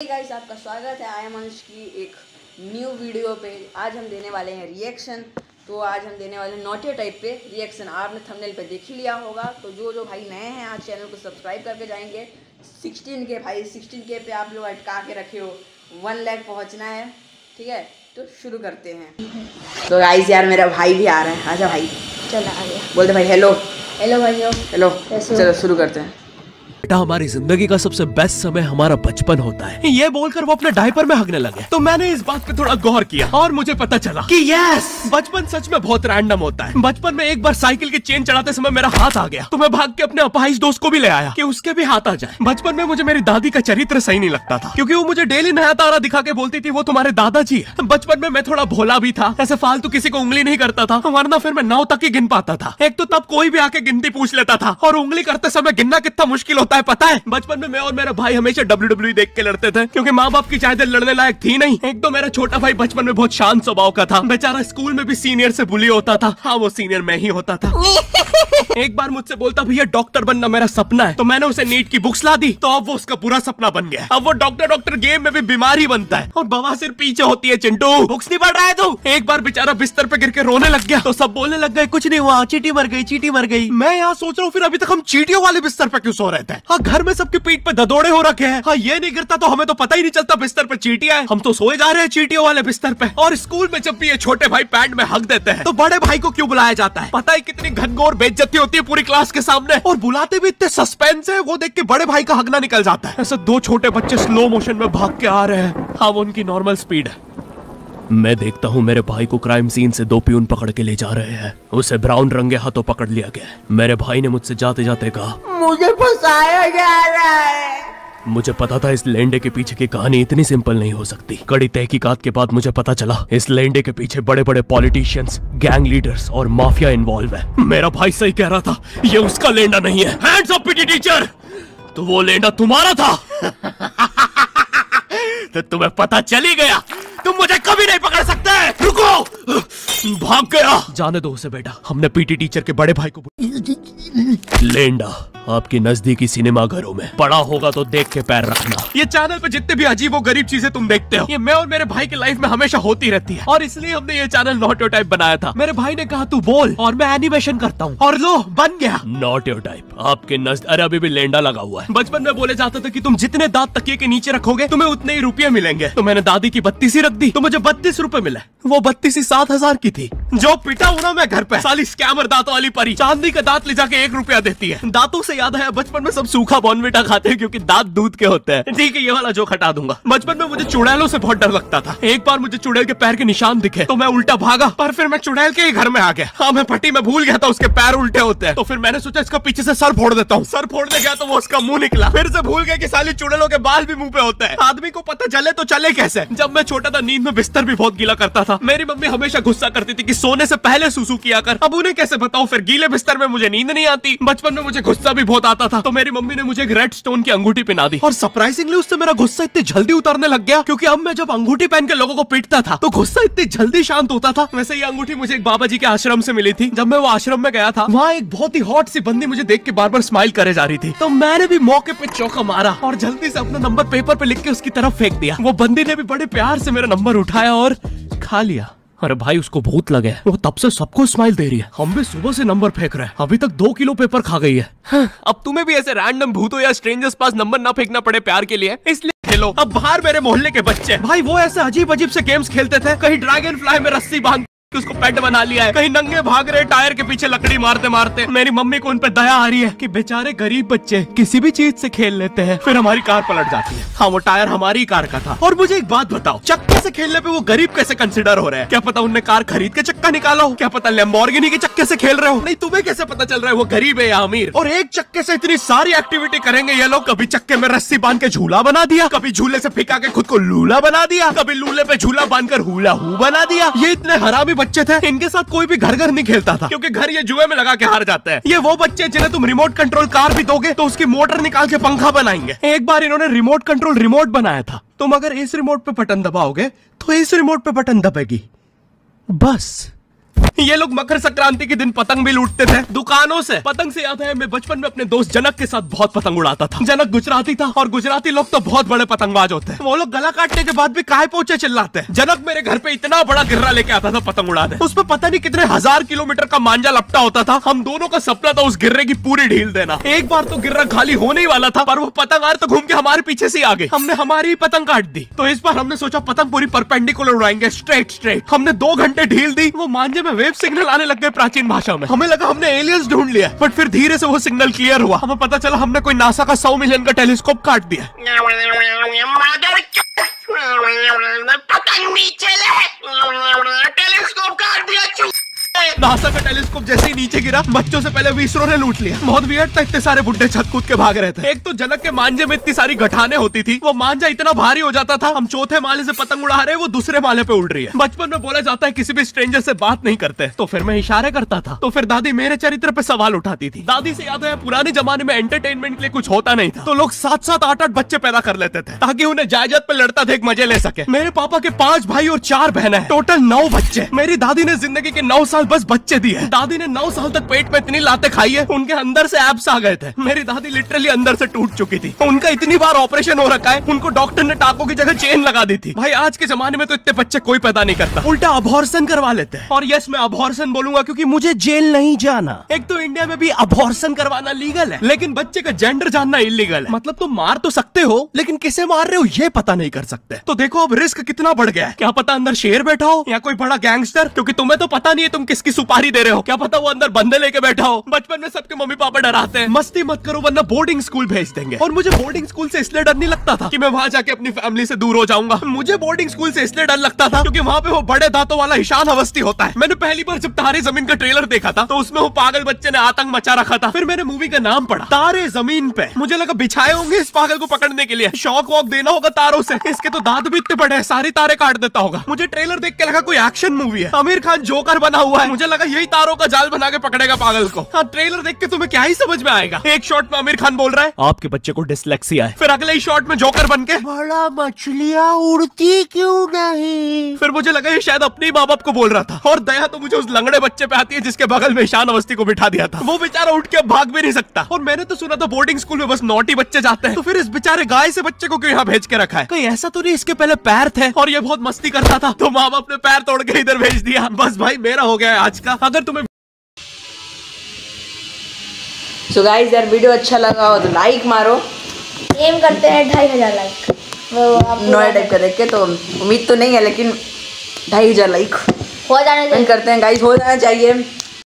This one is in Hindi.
गाइस, आपका स्वागत है आई एम अंश की एक न्यू वीडियो पे। आज हम देने वाले हैं रिएक्शन। तो आज हम देने वाले हैं नॉटी टाइप पे रिएक्शन। आपने थंबनेल पे देख ही लिया होगा। तो जो भाई नए हैं आज चैनल को सब्सक्राइब करके जाएंगे। 16K पे आप लोग अटका के रखे हो, 1 लाख पहुँचना है, ठीक है। तो शुरू करते हैं। तो गाइस यार मेरा भाई भी आ रहा है। आजा भाई, चला आ गया। बोलते भाई हेलो। हेलो भाइयों, हेलो, चलो शुरू करते हैं। बेटा, हमारी जिंदगी का सबसे बेस्ट समय हमारा बचपन होता है। ये बोलकर वो अपने डायपर में हगने लगे। तो मैंने इस बात पे थोड़ा गौर किया और मुझे पता चला कि यस, बचपन सच में बहुत रैंडम होता है। बचपन में एक बार साइकिल की चेन चढ़ाते समय मेरा हाथ आ गया, तो मैं भाग के अपने अपाहिज दोस्त को भी ले आया कि उसके भी हाथ आ जाए। बचपन में मुझे मेरी दादी का चरित्र सही नहीं लगता था, क्योंकि वो मुझे डेली नया तारा दिखा के बोलती थी वो तुम्हारे दादाजी है। बचपन में मैं थोड़ा भोला भी था, ऐसे फालतू किसी को उंगली नहीं करता था, वरना फिर मैं 9 तक ही गिन पाता था। एक तो तब कोई भी आके गिनती पूछ लेता था, और उंगली करते समय गिनना कितना मुश्किल होता है पता है। बचपन में मैं और मेरा भाई हमेशा WWE देख के लड़ते थे, क्योंकि माँ बाप की चाहते लड़ने लायक थी नहीं। एक तो मेरा छोटा भाई बचपन में बहुत शांत स्वभाव का था, बेचारा स्कूल में भी सीनियर से बुली होता था। हाँ, वो सीनियर मैं ही होता था। एक बार मुझसे बोलता भैया डॉक्टर बनना मेरा सपना है, तो मैंने उसे नीट की बुक्स ला दी, तो अब वो उसका पूरा सपना बन गया। अब वो डॉक्टर गेम में भी बीमार ही बनता है, और बवासीर पीछे होती है। चिंटू, बुक्स नहीं पढ़ रहा है तू? एक बार बेचारा बिस्तर पे गिर के रोने लग गया, तो सब बोलने लग गए कुछ नहीं हुआ, चींटी मर गई, चींटी मर गई। मैं यहाँ सोच रहा हूँ फिर अभी तक हम चींटियों वाले बिस्तर पे क्यों सो रहे थे। हाँ, घर में सबकी पीठ पे ददोड़े हो रखे हैं। हाँ, ये नहीं गिरता तो हमें तो पता ही नहीं चलता बिस्तर पे चींटियां हैं। हम तो सोए जा रहे हैं चींटियों वाले बिस्तर पे। और स्कूल में जब भी ये छोटे भाई पैड में हक देते हैं, तो बड़े भाई को क्यों बुलाया जाता है? पता है कितनी घनघोर बेइज्जती होती है पूरी क्लास के सामने, और बुलाते भी इतने सस्पेंस है, वो देख के बड़े भाई का हगना निकल जाता है। ऐसे 2 छोटे बच्चे स्लो मोशन में भाग के आ रहे हैं। हाँ, वो उनकी नॉर्मल स्पीड है। मैं देखता हूँ मेरे भाई को क्राइम सीन से 2 पियून पकड़ के ले जा रहे हैं। उसे ब्राउन रंगे हाथों पकड़ लिया गया। मेरे भाई ने मुझसे जाते जाते कहा, मुझे फंसाया जा रहा है। मुझे पता था इस लेंडे के पीछे की कहानी इतनी सिंपल नहीं हो सकती। कड़ी तहकीकात के बाद मुझे पता चला इस लेंडे के पीछे बड़े बड़े पॉलिटिशियंस, गैंग लीडर्स और माफिया इन्वॉल्व है। मेरा भाई सही कह रहा था, ये उसका लेंडा नहीं है। हैंड्स अप पीटी टीचर, तो वो लेंडा तुम्हारा था। तो तुम्हें पता चल ही गया, तुम मुझे कभी नहीं पकड़ सकते। रुको, भाग गया। जाने दो उसे बेटा, हमने पीटी टीचर के बड़े भाई को। लेंडा आपके नजदीकी सिनेमा घरों में पड़ा होगा तो देख के पैर रखना। ये चैनल पे जितने भी अजीब और गरीब चीजें तुम देखते हो, ये मैं और मेरे भाई की लाइफ में हमेशा होती रहती है, और इसलिए हमने ये चैनल नॉट योर टाइप बनाया था। मेरे भाई ने कहा तू बोल और मैं एनिमेशन करता हूँ, और लो बन गया नॉट योर टाइप आपके नजदीक। अरे अभी भी लेंडा लगा हुआ है। बचपन में बोले जाते थे कि तुम जितने दांत तकिए के नीचे रखोगे तुम्हें उतने ही रुपये मिलेंगे। तो मैंने दादी की 32 रख दी, तो मुझे 32 रुपए मिले। वो 32 7,000 की थी। जो पिटा हूं ना मैं घर पे, साली स्कैमर दांतों वाली परी चांदी का दांत ले जाके 1 रुपया देती है। दांतों से याद है, बचपन में सब सूखा बॉर्नविटा खाते हैं क्योंकि दांत दूध के होते हैं। ठीक है, ये वाला जोक हटा दूंगा। बचपन में मुझे चुड़ैलों से बहुत डर लगता था। एक बार मुझे चुड़ैल के पैर के निशान दिखे तो मैं उल्टा भागा, पर फिर मैं चुड़ैल के ही घर में आ गया। हाँ, मैं पट्टी में भूल गया था उसके पैर उल्टे होते हैं, तो फिर मैंने सोचा इसका पीछे से सर फोड़ देता हूँ। सर फोड़ने गया तो वो उसका मुंह निकला। फिर से भूल गया कि साली चुड़ैलों के बाल भी मुंह पे होते हैं। आदमी को पता चले तो चले कैसे। जब मैं छोटा था नींद में बिस्तर भी बहुत गीला करता था। मेरी मम्मी हमेशा गुस्सा करती थी कि सोने से पहले सुसु किया कर। अब उन्हें कैसे बताऊं, फिर गीले बिस्तर में मुझे नींद नहीं आती। बचपन में मुझे गुस्सा भी बहुत आता था, तो मेरी मम्मी ने मुझे एक रेड स्टोन की अंगूठी पहना दी, और सरप्राइजिंगली उससे मेरा गुस्सा इतनी जल्दी उतरने लग गया, क्योंकि अब मैं जब अंगूठी पहन के लोगों को पीटता था तो गुस्सा इतनी जल्दी शांत होता था। वैसे ये अंगूठी मुझे एक बाबा जी के आश्रम से मिली थी। जब मैं वो आश्रम में गया था, वहाँ एक बहुत ही हॉट सी बंदी मुझे देख के बार बार स्माइल करे जा रही थी, तो मैंने भी मौके पे चौका मारा और जल्दी से अपना नंबर पेपर पे लिख के उसकी तरफ फेंक दिया। वो बंदी ने भी बड़े प्यार से मेरा नंबर उठाया और खा लिया। अरे भाई, उसको भूत लगे, वो तब से सबको स्माइल दे रही है। हम भी सुबह से नंबर फेंक रहे हैं, अभी तक 2 किलो पेपर खा गई है। अब तुम्हें भी ऐसे रैंडम भूतों या स्ट्रेंजर्स पास नंबर ना फेंकना पड़े प्यार के लिए, इसलिए खेलो। अब बाहर मेरे मोहल्ले के बच्चे भाई वो ऐसे अजीब अजीब से गेम्स खेलते थे। कहीं ड्रैगन फ्लाई में रस्सी बांध उसको पेट बना लिया है, कहीं नंगे भाग रहे टायर के पीछे लकड़ी मारते मारते। मेरी मम्मी को उन पे दया आ रही है कि बेचारे गरीब बच्चे किसी भी चीज से खेल लेते हैं, फिर हमारी कार पलट जाती है। हाँ, वो टायर हमारी कार का था। और मुझे एक बात बताओ, चक्के से खेलने पे वो गरीब कैसे कंसिडर हो रहे हैं? क्या पता उनने कार खरीद के चक्का निकाला हो, क्या पता लैम्बोर्गिनी के चक्के से खेल रहे हो। नहीं, तुम्हें कैसे पता चल रहा है वो गरीब है या अमीर? और एक चक्के से इतनी सारी एक्टिविटी करेंगे ये लोग। कभी चक्के में रस्सी बांध के झूला बना दिया, कभी झूले से फिका के खुद को लूला बना दिया, कभी लूले पे झूला बांधकर हुला हू बना दिया। ये इतने हरामी बच्चे थे, इनके कोई भी घर नहीं खेलता था, क्योंकि घर ये जुए में लगा के हार जाते हैं। ये वो बच्चे जिन्हें तुम रिमोट कंट्रोल कार भी दोगे तो उसकी मोटर निकाल के पंखा बनाएंगे। एक बार इन्होंने रिमोट कंट्रोल रिमोट बनाया था। तुम अगर इस रिमोट पे बटन दबाओगे तो इस रिमोट पे बटन दबेगी, बस ये लोग मकर संक्रांति के दिन पतंग भी लूटते थे दुकानों से। पतंग से याद है मैं बचपन में अपने दोस्त जनक के साथ बहुत पतंग उड़ाता था। जनक गुजराती था और गुजराती लोग तो बहुत बड़े पतंगबाज होते हैं। वो लोग गला काटने के बाद भी काहे पोचे चिल्लाते हैं। जनक मेरे घर पे इतना बड़ा गिर्रा लेके आता था पतंग उड़ाने। उसमें पता नहीं कितने 1000 किलोमीटर का मांझा लपटा होता था। हम दोनों का सपना था उस गिर्रे की पूरी ढील देना। एक बार तो गिर्रा खाली होने ही वाला था पर वो पतंग तो घूम के हमारे पीछे से आ गई। हमने हमारी पतंग काट दी। तो इस बार हमने सोचा पतंग पूरी परपेंडिकुलर उड़ाएंगे, स्ट्रेट। हमने 2 घंटे ढील दी। वो मांझे में वेव सिग्नल आने लग गए प्राचीन भाषा में। हमें लगा हमने एलियंस ढूंढ लिया, बट फिर धीरे से वो सिग्नल क्लियर हुआ। हमें पता चला हमने कोई नासा का 100 मिलियन का टेलीस्कोप काट दिया। पतंग नीचे ले, टेलीस्कोप काट दिया। नासा का टेलीस्कोप जैसे ही नीचे गिरा बच्चों से पहले इसरो ने लूट लिया। बहुत वियर्ड था, इतने सारे बुड्ढे छत कूद के भाग रहे थे। एक तो जनक के मांझे में इतनी सारी गठाने होती थी, वो मांझा इतना भारी हो जाता था। हम चौथे माले से पतंग उड़ा रहे, वो दूसरे माले पे उड़ रही है। बचपन में बोला जाता है किसी भी स्ट्रेंजर से बात नहीं करते, तो फिर मैं इशारे करता था। तो फिर दादी मेरे चरित्र पे सवाल उठाती थी। दादी से याद है पुराने जमाने में एंटरटेनमेंट के लिए कुछ होता नहीं था, तो लोग 7-7, 8-8 बच्चे पैदा कर लेते थे ताकि उन्हें जायदाद पे लड़ता देख मजे ले सके। मेरे पापा के 5 भाई और 4 बहनें, टोटल 9 बच्चे। मेरी दादी ने जिंदगी के 9 साल बस बच्चे दिए। दादी ने 9 साल तक पेट में इतनी लातें खाई है, उनके अंदर से एब्स आ गए थे। मेरी दादी लिटरली अंदर से टूट चुकी थी। उनका इतनी बार ऑपरेशन हो रखा है, उनको डॉक्टर ने टाकों की जगह चेन लगा दी थी। भाई आज के जमाने में तो इतने बच्चे कोई पैदा नहीं करता, उल्टा अबॉर्शन करवा लेते हैं। और यस, मैं अबॉर्शन बोलूंगा क्योंकि मुझे जेल नहीं जाना। एक तो इंडिया में भी अबॉर्शन करवाना लीगल है, लेकिन बच्चे का जेंडर जानना इलीगल है। मतलब तुम मार तो सकते हो, लेकिन किसे मार रहे हो ये पता नहीं कर सकते। तो देखो अब रिस्क कितना बढ़ गया है। क्या पता अंदर शेर बैठा हो या कोई बड़ा गैंगस्टर, क्योंकि तुम्हें तो पता नहीं है तुम किसकी सुपारी दे रहे हो। क्या पता वो अंदर बंदे लेके बैठा हो। बचपन में सबके मम्मी पापा डराते हैं, मस्ती मत करो वरना बोर्डिंग स्कूल भेज देंगे। और मुझे बोर्डिंग स्कूल से इसलिए डर नहीं लगता था कि मैं वहां जाके अपनी फैमिली से दूर हो जाऊंगा। मुझे बोर्डिंग स्कूल से इसलिए डर लगता था क्योंकि वहां पे वो बड़े दांतों वाला ईशान अवस्थी होता है। मैंने पहली बार जब तारे जमीन का ट्रेलर देखा था तो उसमें वो पागल बच्चे ने आतंक मचा रखा था। फिर मैंने मूवी का नाम पढ़ा, तारे जमीन पे। मुझे लगा बिछाए होंगे इस पागल को पकड़ने के लिए, शॉक वॉक देना होगा तारों से। इसके तो दांत भी इतने बड़े हैं, सारे तारे काट देता होगा। मुझे ट्रेलर देख के लगा कोई एक्शन मूवी है, आमिर खान जोकर बना हुआ है। मुझे लगा यही तारों का जाल बना के पकड़ेगा पागल को। हाँ, ट्रेलर देख के तुम्हें क्या ही समझ में आएगा। एक शॉट में आमिर खान बोल रहा है आपके बच्चे को डिसलेक्सिया है, फिर अगले ही शॉट में जोकर बन के बड़ा मछलियां उड़ती क्यों नहीं। फिर मुझे लगा ये शायद अपने माँ बाप को बोल रहा था। और दया तो मुझे उस लंगड़े बच्चे पे आती है जिसके बगल में ईशान अवस्थी को बिठा दिया था। वो बेचारा उठ के भाग भी नहीं सकता। और मैंने तो सुना था बोर्डिंग स्कूल में बस नॉटी बच्चे जाते हैं, तो फिर इस बेचारे गाय से बच्चे को क्यों यहाँ भेज के रखा है। कोई ऐसा तो नहीं इसके पहले पैर थे और ये बहुत मस्ती करता था, तो माँ बाप ने पैर तोड़ के इधर भेज दिया। बस भाई मेरा हो गया है आज का। अगर तुम्हें सो गाइस यार वीडियो अच्छा लगा हो तो लाइक मारो। एम करते हैं 2500 लाइक। वो आप नया टाइप का देख के तो उम्मीद तो नहीं है, लेकिन 2500 लाइक हो जाने करते हैं गाइस, हो जाना चाहिए।